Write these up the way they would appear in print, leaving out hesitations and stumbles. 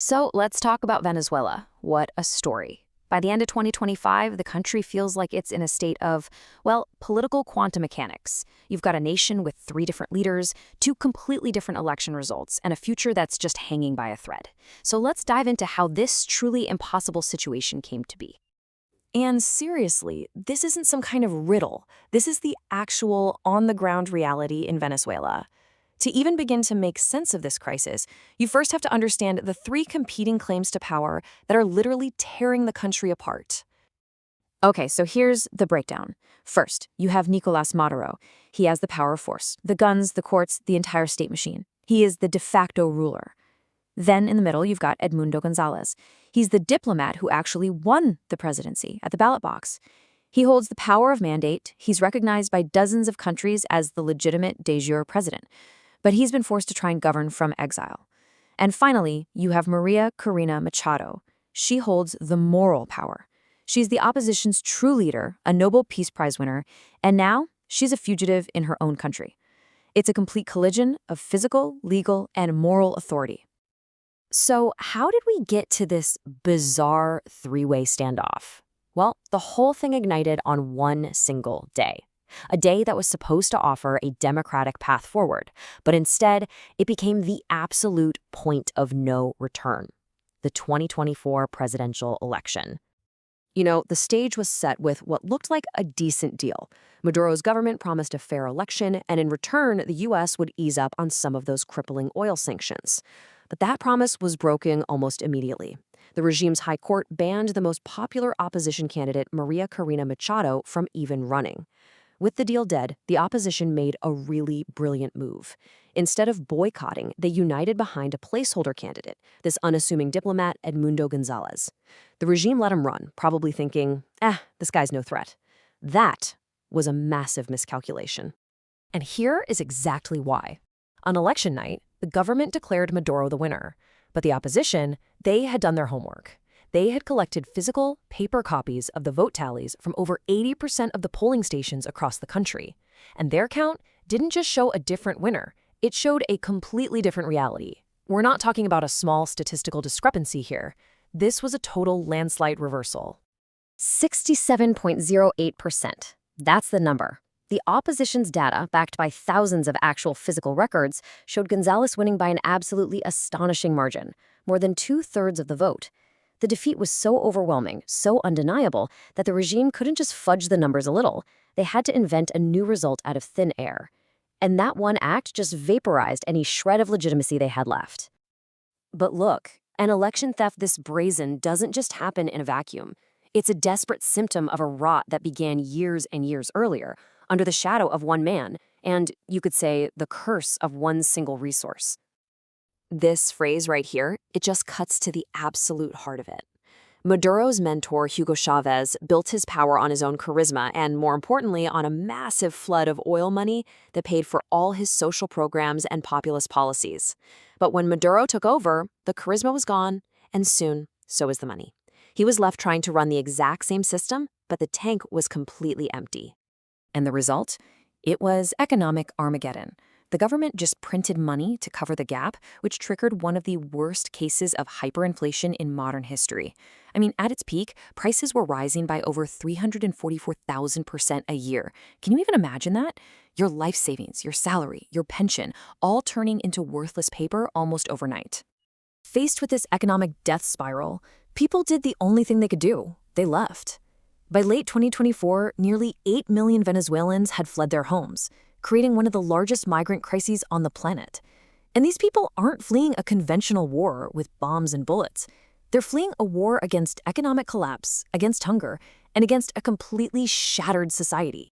So let's talk about Venezuela. What a story. By the end of 2025, the country feels like it's in a state of, well, political quantum mechanics. You've got a nation with 3 different leaders, 2 completely different election results, and a future that's just hanging by a thread. So let's dive into how this truly impossible situation came to be. And seriously, this isn't some kind of riddle. This is the actual on-the-ground reality in Venezuela. To even begin to make sense of this crisis, you first have to understand the 3 competing claims to power that are literally tearing the country apart. Okay, so here's the breakdown. First, you have Nicolás Maduro. He has the power of force, the guns, the courts, the entire state machine. He is the de facto ruler. Then in the middle, you've got Edmundo González. He's the diplomat who actually won the presidency at the ballot box. He holds the power of mandate. He's recognized by dozens of countries as the legitimate de jure president. But he's been forced to try and govern from exile. And finally, you have María Corina Machado. She holds the moral power. She's the opposition's true leader, a Nobel Peace Prize winner, and now she's a fugitive in her own country. It's a complete collision of physical, legal, and moral authority. So how did we get to this bizarre 3-way standoff? Well, the whole thing ignited on one single day. A day that was supposed to offer a democratic path forward, but instead, it became the absolute point of no return: the 2024 presidential election. You know, the stage was set with what looked like a decent deal. Maduro's government promised a fair election, and in return, the U.S. would ease up on some of those crippling oil sanctions. But that promise was broken almost immediately. The regime's high court banned the most popular opposition candidate, María Corina Machado, from even running. With the deal dead, the opposition made a really brilliant move. Instead of boycotting, they united behind a placeholder candidate, this unassuming diplomat, Edmundo González. The regime let him run, probably thinking, this guy's no threat. That was a massive miscalculation. And here is exactly why. On election night, the government declared Maduro the winner, but the opposition, they had done their homework. They had collected physical, paper copies of the vote tallies from over 80% of the polling stations across the country. And their count didn't just show a different winner, it showed a completely different reality. We're not talking about a small statistical discrepancy here. This was a total landslide reversal. 67.08%. That's the number. The opposition's data, backed by thousands of actual physical records, showed González winning by an absolutely astonishing margin, more than 2/3 of the vote. The defeat was so overwhelming, so undeniable, that the regime couldn't just fudge the numbers a little. They had to invent a new result out of thin air. And that one act just vaporized any shred of legitimacy they had left. But look, an election theft this brazen doesn't just happen in a vacuum. It's a desperate symptom of a rot that began years and years earlier, under the shadow of one man, and, you could say, the curse of one single resource. This phrase right here, it just cuts to the absolute heart of it. Maduro's mentor, Hugo Chávez, built his power on his own charisma and, more importantly, on a massive flood of oil money that paid for all his social programs and populist policies. But when Maduro took over, the charisma was gone, and soon, so was the money. He was left trying to run the exact same system, but the tank was completely empty. And the result? It was economic Armageddon. The government just printed money to cover the gap, which triggered one of the worst cases of hyperinflation in modern history. I mean, at its peak, prices were rising by over 344,000% a year. Can you even imagine that? Your life savings, your salary, your pension, all turning into worthless paper almost overnight. Faced with this economic death spiral, people did the only thing they could do. They left. By late 2024, nearly 8 million Venezuelans had fled their homes, creating one of the largest migrant crises on the planet. And these people aren't fleeing a conventional war with bombs and bullets. They're fleeing a war against economic collapse, against hunger, and against a completely shattered society.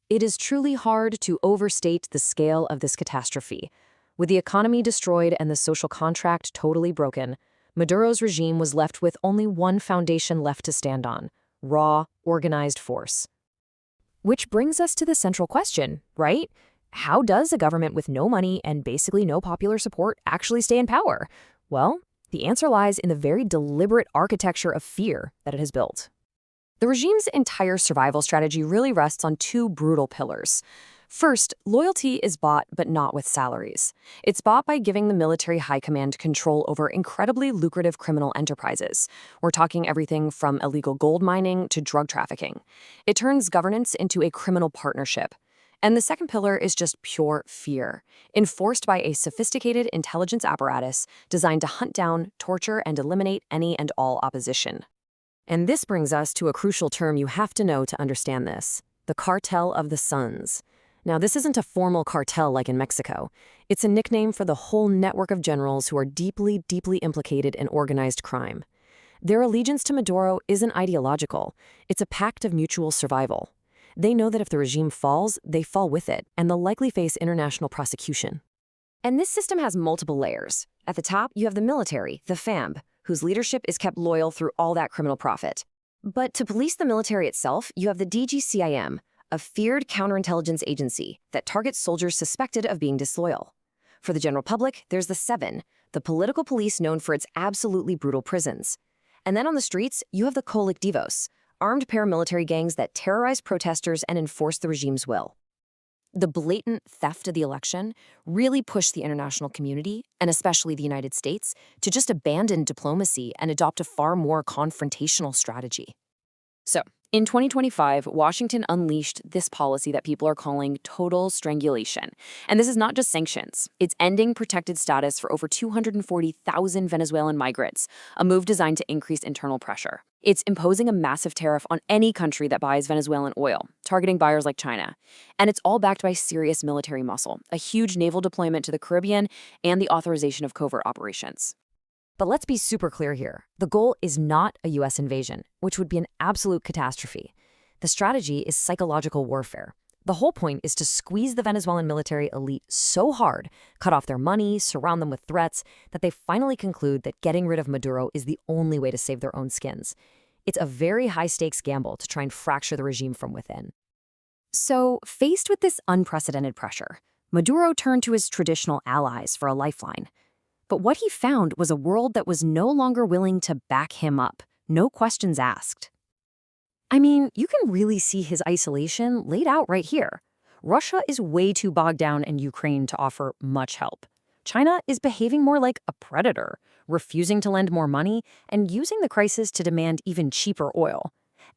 It is truly hard to overstate the scale of this catastrophe. With the economy destroyed and the social contract totally broken, Maduro's regime was left with only one foundation left to stand on: raw, organized force. Which brings us to the central question, right? How does a government with no money and basically no popular support actually stay in power? Well, the answer lies in the very deliberate architecture of fear that it has built. The regime's entire survival strategy really rests on 2 brutal pillars. First, loyalty is bought, but not with salaries. It's bought by giving the military high command control over incredibly lucrative criminal enterprises. We're talking everything from illegal gold mining to drug trafficking. It turns governance into a criminal partnership. And the second pillar is just pure fear, enforced by a sophisticated intelligence apparatus designed to hunt down, torture, and eliminate any and all opposition. And this brings us to a crucial term you have to know to understand this: the Cartel of the Suns. Now, this isn't a formal cartel like in Mexico. It's a nickname for the whole network of generals who are deeply, deeply implicated in organized crime. Their allegiance to Maduro isn't ideological. It's a pact of mutual survival. They know that if the regime falls, they fall with it, and they'll likely face international prosecution. And this system has multiple layers. At the top, you have the military, the FAMB, whose leadership is kept loyal through all that criminal profit. But to police the military itself, you have the DGCIM, a feared counterintelligence agency that targets soldiers suspected of being disloyal. For the general public, there's the 7, the political police known for its absolutely brutal prisons. And then on the streets, you have the Colectivos, armed paramilitary gangs that terrorize protesters and enforce the regime's will. The blatant theft of the election really pushed the international community, and especially the United States, to just abandon diplomacy and adopt a far more confrontational strategy. So, in 2025, Washington unleashed this policy that people are calling total strangulation. And this is not just sanctions. It's ending protected status for over 240,000 Venezuelan migrants, a move designed to increase internal pressure. It's imposing a massive tariff on any country that buys Venezuelan oil, targeting buyers like China. And it's all backed by serious military muscle, a huge naval deployment to the Caribbean, and the authorization of covert operations. But let's be super clear here. The goal is not a U.S. invasion, which would be an absolute catastrophe. The strategy is psychological warfare. The whole point is to squeeze the Venezuelan military elite so hard, cut off their money, surround them with threats, that they finally conclude that getting rid of Maduro is the only way to save their own skins. It's a very high-stakes gamble to try and fracture the regime from within. So, faced with this unprecedented pressure, Maduro turned to his traditional allies for a lifeline. But what he found was a world that was no longer willing to back him up, no questions asked. I mean, you can really see his isolation laid out right here. Russia is way too bogged down in Ukraine to offer much help. China is behaving more like a predator, refusing to lend more money and using the crisis to demand even cheaper oil.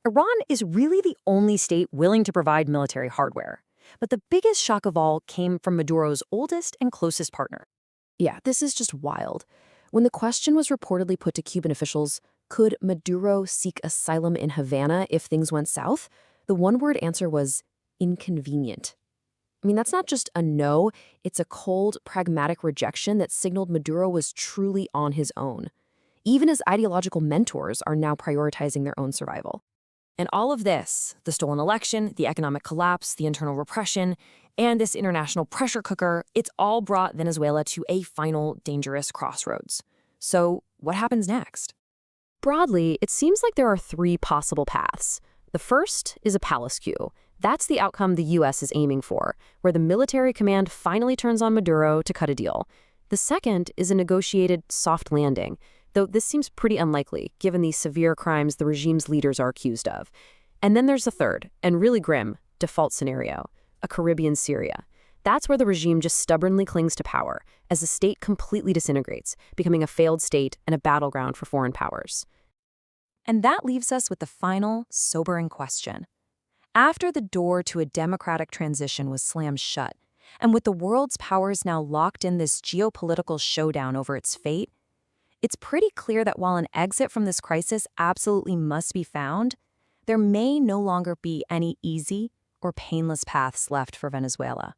Iran is really the only state willing to provide military hardware. But the biggest shock of all came from Maduro's oldest and closest partner. Yeah, this is just wild. When the question was reportedly put to Cuban officials, could Maduro seek asylum in Havana if things went south? The one-word answer was inconvenient. I mean, that's not just a no, it's a cold, pragmatic rejection that signaled Maduro was truly on his own. Even his ideological mentors are now prioritizing their own survival. And all of this, the stolen election, the economic collapse, the internal repression, and this international pressure cooker, it's all brought Venezuela to a final dangerous crossroads. So what happens next? Broadly, it seems like there are 3 possible paths. The first is a palace coup. That's the outcome the U.S. is aiming for, where the military command finally turns on Maduro to cut a deal. The second is a negotiated soft landing, though this seems pretty unlikely, given the severe crimes the regime's leaders are accused of. And then there's the third, and really grim, default scenario, a Caribbean Syria. That's where the regime just stubbornly clings to power, as the state completely disintegrates, becoming a failed state and a battleground for foreign powers. And that leaves us with the final, sobering question. After the door to a democratic transition was slammed shut, and with the world's powers now locked in this geopolitical showdown over its fate, it's pretty clear that while an exit from this crisis absolutely must be found, there may no longer be any easy or painless paths left for Venezuela.